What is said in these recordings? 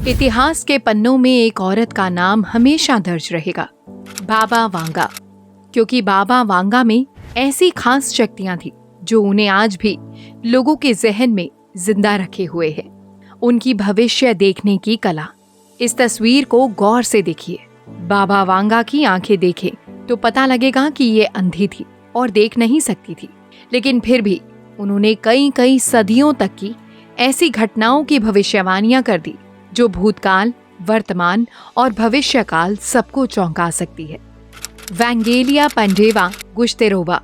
इतिहास के पन्नों में एक औरत का नाम हमेशा दर्ज रहेगा, बाबा वांगा। क्योंकि बाबा वांगा में ऐसी खास शक्तियां थी जो उन्हें आज भी लोगों के जहन में जिंदा रखे हुए है। उनकी भविष्य देखने की कला। इस तस्वीर को गौर से देखिए। बाबा वांगा की आंखें देखें तो पता लगेगा कि ये अंधी थी और देख नहीं सकती थी, लेकिन फिर भी उन्होंने कई कई सदियों तक की ऐसी घटनाओं की भविष्यवाणियां कर दी जो भूतकाल, वर्तमान और भविष्यकाल सबको चौंका सकती है। वैंगेलिया पंडेवा गुश्तेरोवा,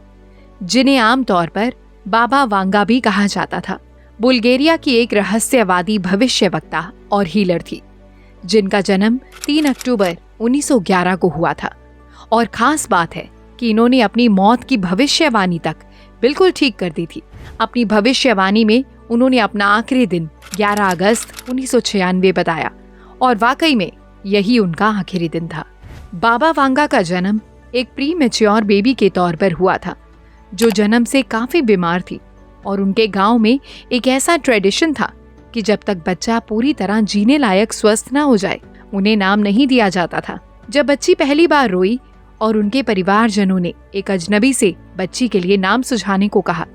जिन्हें आमतौर पर बाबा वांगा भी कहा जाता था, बुल्गारिया की एक रहस्यवादी भविष्यवक्ता और हीलर थी, जिनका जन्म 3 अक्टूबर 1911 को हुआ था। और खास बात है कि इन्होंने अपनी मौत की भविष्यवाणी तक बिल्कुल ठीक कर दी थी। अपनी भविष्यवाणी में उन्होंने अपना आखिरी दिन 11 अगस्त 1996 बताया और वाकई में यही उनका आखिरी दिन था। बाबा वांगा का जन्म एक प्री मैच्योर बेबी के तौर पर हुआ था, जो जन्म से काफी बीमार थी। और उनके गांव में एक ऐसा ट्रेडिशन था कि जब तक बच्चा पूरी तरह जीने लायक स्वस्थ ना हो जाए, उन्हें नाम नहीं दिया जाता था। जब बच्ची पहली बार रोई और उनके परिवारजनों ने एक अजनबी से बच्ची के लिए नाम सुझाने को कहा,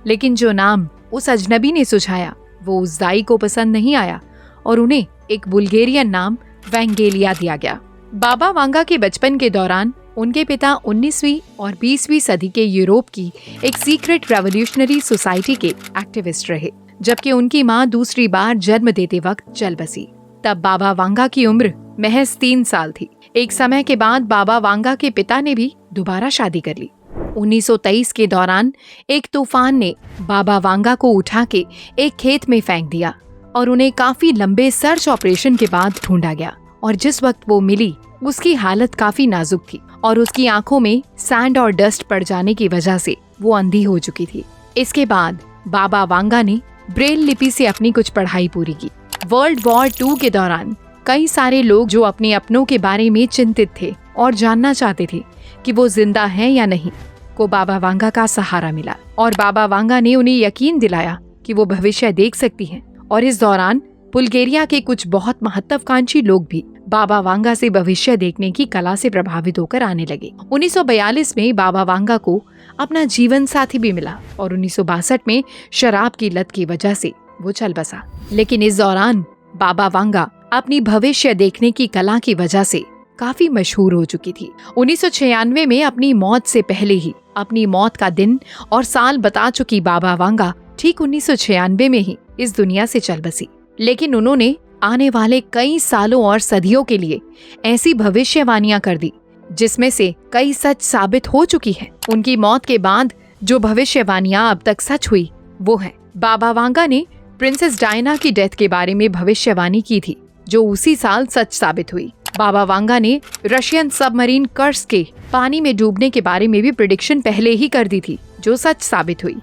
लेकिन जो नाम उस अजनबी ने सुझाया वो उस दाई को पसंद नहीं आया और उन्हें एक बुल्गारियन नाम वैंगेलिया दिया गया। बाबा वांगा के बचपन के दौरान उनके पिता 19वीं और 20वीं सदी के यूरोप की एक सीक्रेट रेवोल्यूशनरी सोसाइटी के एक्टिविस्ट रहे, जबकि उनकी मां दूसरी बार जन्म देते वक्त चल बसी। तब बाबा वांगा की उम्र महज 3 साल थी। एक समय के बाद बाबा वांगा के पिता ने भी दोबारा शादी कर ली। 1923 के दौरान एक तूफान ने बाबा वांगा को उठा के एक खेत में फेंक दिया और उन्हें काफी लंबे सर्च ऑपरेशन के बाद ढूंढा गया। और जिस वक्त वो मिली उसकी हालत काफी नाजुक थी और उसकी आंखों में सैंड और डस्ट पड़ जाने की वजह से वो अंधी हो चुकी थी। इसके बाद बाबा वांगा ने ब्रेल लिपि से अपनी कुछ पढ़ाई पूरी की। वर्ल्ड वॉर 2 के दौरान कई सारे लोग जो अपने अपनों के बारे में चिंतित थे और जानना चाहते थे कि वो जिंदा हैं या नहीं, को बाबा वांगा का सहारा मिला और बाबा वांगा ने उन्हें यकीन दिलाया कि वो भविष्य देख सकती हैं। और इस दौरान बुल्गारिया के कुछ बहुत महत्वाकांक्षी लोग भी बाबा वांगा से भविष्य देखने की कला से प्रभावित होकर आने लगे। 1942 में बाबा वांगा को अपना जीवन साथी भी मिला और 1962 में शराब की लत की वजह से वो चल बसा। लेकिन इस दौरान बाबा वांगा अपनी भविष्य देखने की कला की वजह से काफी मशहूर हो चुकी थी। 1996 में अपनी मौत से पहले ही अपनी मौत का दिन और साल बता चुकी बाबा वांगा ठीक 1996 में ही इस दुनिया से चल बसी। लेकिन उन्होंने आने वाले कई सालों और सदियों के लिए ऐसी भविष्यवाणियां कर दी जिसमें से कई सच साबित हो चुकी हैं। उनकी मौत के बाद जो भविष्यवाणियां अब तक सच हुई वो है, बाबा वांगा ने प्रिंसेस डायना की डेथ के बारे में भविष्यवाणी की थी जो उसी साल सच साबित हुई। बाबा वांगा ने रशियन सबमरीन कर्स के पानी में डूबने के बारे में भी प्रेडिक्शन पहले ही कर दी थी जो सच साबित हुई।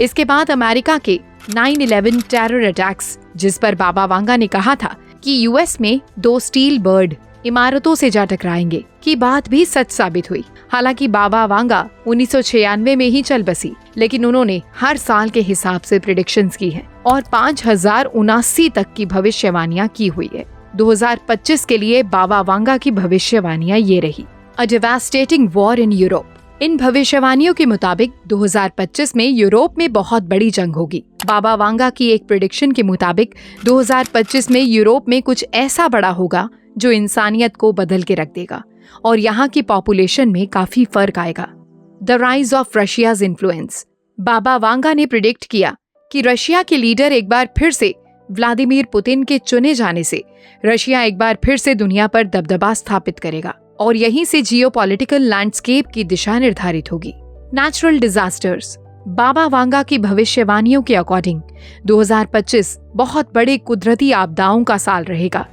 इसके बाद अमेरिका के 9/11 टेरर अटैक्स, जिस पर बाबा वांगा ने कहा था कि यूएस में 2 स्टील बर्ड इमारतों से जा टकराएंगे, की बात भी सच साबित हुई। हालांकि बाबा वांगा 1996 में ही चल बसी, लेकिन उन्होंने हर साल के हिसाब से प्रेडिक्शंस की हैं और 5079 तक की भविष्यवाणियां की हुई है। 2025 के लिए बाबा वांगा की भविष्यवाणियां ये रही। अ डेवास्टेटिंग वॉर इन यूरोप। इन भविष्यवाणियों के मुताबिक 2025 में यूरोप में बहुत बड़ी जंग होगी। बाबा वांगा की एक प्रेडिक्शन के मुताबिक 2025 में यूरोप में कुछ ऐसा बड़ा होगा जो इंसानियत को बदल के रख देगा और यहाँ की पॉपुलेशन में काफी फर्क आएगा। The rise of Russia's influence. Baba Vanga ने प्रिडिक्ट किया कि रशिया के लीडर एक बार फिर से व्लादिमीर पुतिन के चुने जाने से रशिया एक बार फिर से दुनिया पर दबदबा स्थापित करेगा और यहीं से जियोपॉलिटिकल लैंडस्केप की दिशा निर्धारित होगी। Natural disasters. बाबा वांगा की भविष्यवाणियों के अकॉर्डिंग 2025 बहुत बड़े कुदरती आपदाओं का साल रहेगा,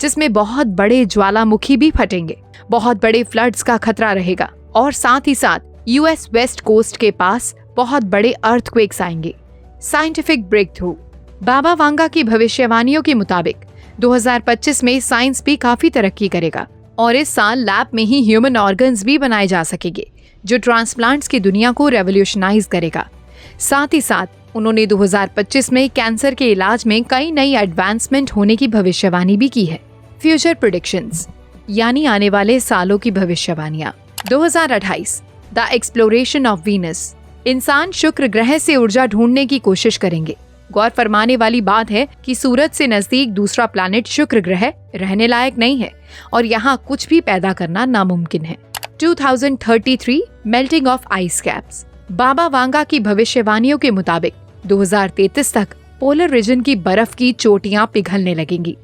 जिसमें बहुत बड़े ज्वालामुखी भी फटेंगे, बहुत बड़े फ्लड्स का खतरा रहेगा और साथ ही साथ यूएस वेस्ट कोस्ट के पास बहुत बड़े अर्थक्वेक्स आएंगे। Scientific breakthrough. Baba Vanga की भविष्यवाणियों के मुताबिक 2025 में साइंस भी काफी तरक्की करेगा और इस साल लैब में ही ह्यूमन ऑर्गन्स भी बनाए जा सकेंगे जो ट्रांसप्लांट्स की दुनिया को रेवोल्यूशनाइज करेगा। साथ ही साथ उन्होंने 2025 में कैंसर के इलाज में कई नई एडवांसमेंट होने की भविष्यवाणी भी की है। फ्यूचर प्रेडिक्शंस यानी आने वाले सालों की भविष्यवाणियां। 2028 द एक्सप्लोरेशन ऑफ वीनस, इंसान शुक्र ग्रह से ऊर्जा ढूंढने की कोशिश करेंगे। गौर फरमाने वाली बात है कि सूरज से नजदीक दूसरा प्लैनेट शुक्र ग्रह रहने लायक नहीं है और यहाँ कुछ भी पैदा करना नामुमकिन है। 2033 melting of ice caps, Baba Vanga की भविष्यवाणियों के मुताबिक 2033 तक पोलर रीजन की बर्फ की चोटियां पिघलने लगेंगी,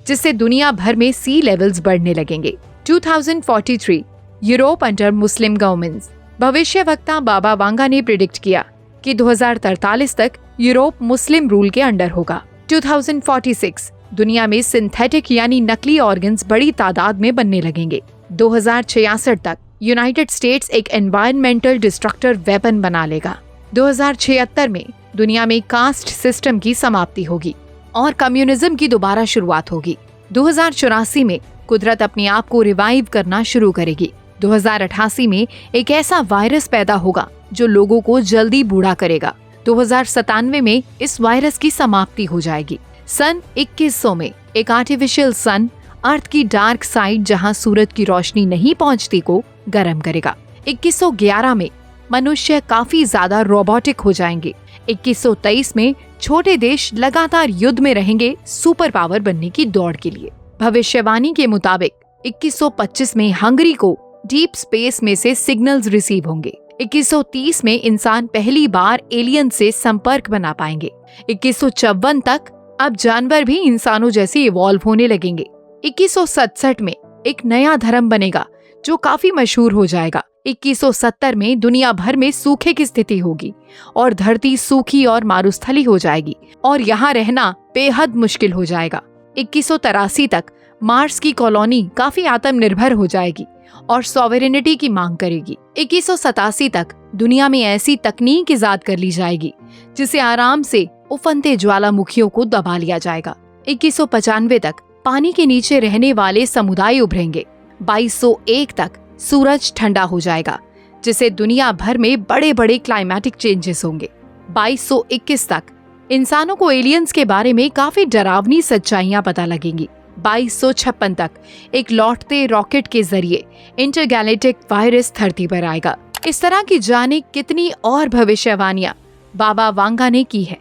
जिससे दुनिया भर में सी लेवल्स बढ़ने लगेंगे। 2043 यूरोप अंडर मुस्लिम गवर्नमेंट्स, भविष्यवक्ता बाबा वांगा ने प्रिडिक्ट किया कि 2043 तक यूरोप मुस्लिम रूल के अंडर होगा। 2046 दुनिया में सिंथेटिक यानी नकली ऑर्गन्स बड़ी तादाद में बनने लगेंगे। 2066 तक यूनाइटेड स्टेट्स एक एनवायरमेंटल डिस्ट्रक्टर वेपन बना लेगा। 2076 में दुनिया में कास्ट सिस्टम की समाप्ति होगी और कम्युनिज्म की दोबारा शुरुआत होगी। 2084 में कुदरत अपने आप को रिवाइव करना शुरू करेगी। 2088 में एक ऐसा वायरस पैदा होगा जो लोगों को जल्दी बूढ़ा करेगा। 2097 में इस वायरस की समाप्ति हो जाएगी। सन 2100 में एक आर्टिफिशियल सन अर्थ की डार्क साइड, जहां सूरज की रोशनी नहीं पहुंचती, को गर्म करेगा। 2111 में मनुष्य काफी ज्यादा रोबोटिक हो जाएंगे। 2123 में छोटे देश लगातार युद्ध में रहेंगे सुपर पावर बनने की दौड़ के लिए। भविष्यवाणी के मुताबिक 2125 में हंगरी को डीप स्पेस में से सिग्नल्स रिसीव होंगे। 2130 में इंसान पहली बार एलियन से संपर्क बना पाएंगे। 2154 तक अब जानवर भी इंसानों जैसे इवॉल्व होने लगेंगे। 2167 में एक नया धर्म बनेगा जो काफी मशहूर हो जाएगा। 2170 में दुनिया भर में सूखे की स्थिति होगी और धरती सूखी और मारुस्थली हो जाएगी और यहाँ रहना बेहद मुश्किल हो जाएगा। 2183 तक मार्स की कॉलोनी काफी आत्मनिर्भर हो जाएगी और सॉवरेनिटी की मांग करेगी। 2187 तक दुनिया में ऐसी तकनीक इजाद कर ली जाएगी जिसे आराम से उफनते ज्वालामुखियों को दबा लिया जाएगा। 2195 तक पानी के नीचे रहने वाले समुदाय उभरेंगे। 2201 तक सूरज ठंडा हो जाएगा, जिससे दुनिया भर में बड़े बड़े क्लाइमेटिक चेंजेस होंगे। 2221 तक इंसानों को एलियंस के बारे में काफी डरावनी सच्चाइयां पता लगेंगी। 2256 तक एक लौटते रॉकेट के जरिए इंटरगैलेक्टिक वायरस धरती पर आएगा। इस तरह की जाने कितनी और भविष्यवाणियां बाबा वांगा ने की है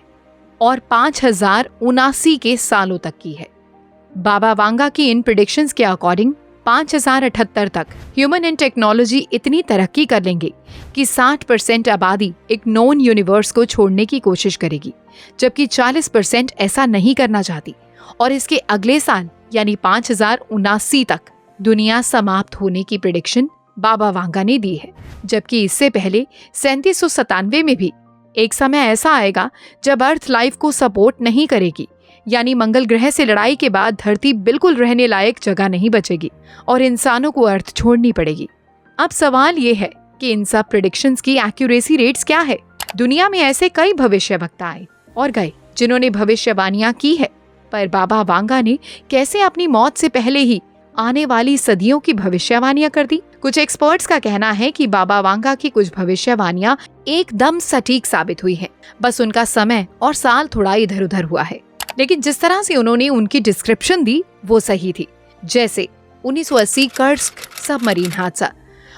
और 5079 के सालों तक की है। बाबा वांगा की इन प्रेडिक्शंस के अकॉर्डिंग 5078 तक ह्यूमन एंड टेक्नोलॉजी इतनी तरक्की कर लेंगे कि 60% आबादी एक नॉन यूनिवर्स को छोड़ने की कोशिश करेगी, जबकि 40% ऐसा नहीं करना चाहती और इसके अगले साल यानी 5079 तक दुनिया समाप्त होने की प्रेडिक्शन बाबा वांगा ने दी है। जबकि इससे पहले 3797 में भी एक समय ऐसा आएगा जब अर्थ लाइफ को सपोर्ट नहीं करेगी, यानी मंगल ग्रह से लड़ाई के बाद धरती बिल्कुल रहने लायक जगह नहीं बचेगी और इंसानों को अर्थ छोड़नी पड़ेगी। अब सवाल ये है कि इन सब प्रेडिक्शंस की एक्यूरेसी रेट्स क्या है। दुनिया में ऐसे कई भविष्यवक्ता आए और गए जिन्होंने भविष्यवाणियां की है, पर बाबा वांगा ने कैसे अपनी मौत से पहले ही आने वाली सदियों की भविष्यवाणियां कर दी। कुछ एक्सपर्ट्स का कहना है कि बाबा वांगा की कुछ भविष्यवाणियां एकदम सटीक साबित हुई हैं, बस उनका समय और साल थोड़ा इधर उधर हुआ है, लेकिन जिस तरह से उन्होंने उनकी डिस्क्रिप्शन दी वो सही थी। जैसे 1980 कर्स्क सबमरीन हादसा,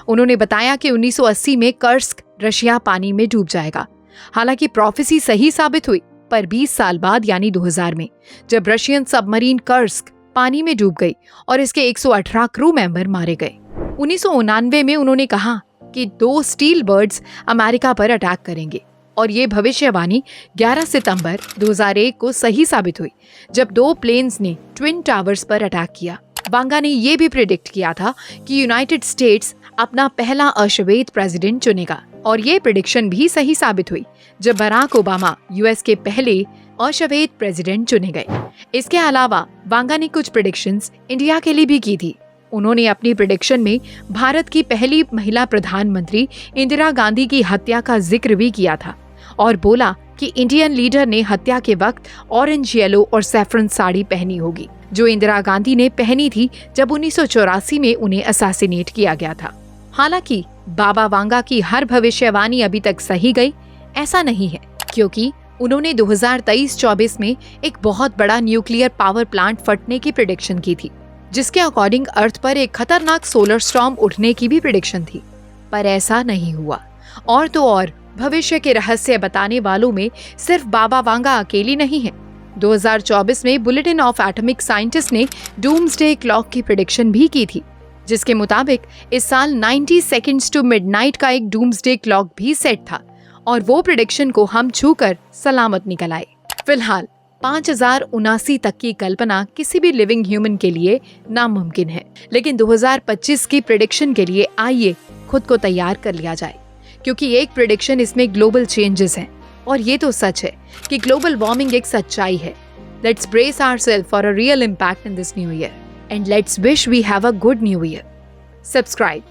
उन्होंने बताया कि 1980 में कर्स्क रशिया पानी में डूब जाएगा। हालांकि प्रोफेसी सही साबित हुई, पर 20 साल बाद यानी 2000 में जब रशियन सबमरीन कर्स्क पानी में डूब गई और इसके 118 क्रू मेंबर मारे गए। 1999 में उन्होंने कहा कि 2 स्टील बर्ड्स अमेरिका पर अटैक करेंगे और ये भविष्यवाणी 11 सितंबर 2001 को सही साबित हुई, जब 2 प्लेन्स ने ट्विन टावर्स पर अटैक किया। वांगा ने ये भी प्रेडिक्ट किया था कि यूनाइटेड स्टेट्स अपना पहला अश्वेत प्रेसिडेंट चुनेगा और ये प्रेडिक्शन भी सही साबित हुई जब बराक ओबामा यूएस के पहले अश्वेत प्रेसिडेंट चुने गए। इसके अलावा वांगा ने कुछ प्रेडिक्शंस इंडिया के लिए भी की थी। उन्होंने अपनी प्रेडिक्शन में भारत की पहली महिला प्रधानमंत्री इंदिरा गांधी की हत्या का जिक्र भी किया था और बोला कि इंडियन लीडर ने हत्या के वक्त ऑरेंज, येलो और सैफरन साड़ी पहनी होगी, जो इंदिरा गांधी ने पहनी थी जब 1984 में उन्हें असैसिनेट किया गया था। हालांकि बाबा वांगा की हर भविष्यवाणी अभी तक सही गई ऐसा नहीं है, क्योंकि उन्होंने 2023-24 में एक बहुत बड़ा न्यूक्लियर पावर प्लांट फटने की प्रेडिक्शन की थी, जिसके अकॉर्डिंग अर्थ पर एक खतरनाक सोलर स्टॉर्म उठने की भी प्रेडिक्शन थी। पर ऐसा नहीं हुआ। और तो और भविष्य के रहस्य बताने वालों में सिर्फ बाबा वांगा अकेली नहीं है। 2024 में बुलेटिन ऑफ एटॉमिक साइंटिस्ट ने डूम्सडे क्लॉक की प्रेडिक्शन भी की थी, जिसके मुताबिक इस साल 90 सेकंड्स टू मिडनाइट का एक डूम्सडे क्लॉक भी सेट था और वो प्रेडिक्शन को हम छूकर सलामत निकल आए। फिलहाल 5079 तक की कल्पना किसी भी लिविंग ह्यूमन के लिए नामुमकिन है, लेकिन 2025 की प्रेडिक्शन के लिए आइए खुद को तैयार कर लिया जाए, क्योंकि एक प्रेडिक्शन इसमें ग्लोबल चेंजेस हैं और ये तो सच है कि ग्लोबल वार्मिंग एक सच्चाई है। Let's brace ourselves for a real impact in this new year and let's wish we have a good new year. Subscribe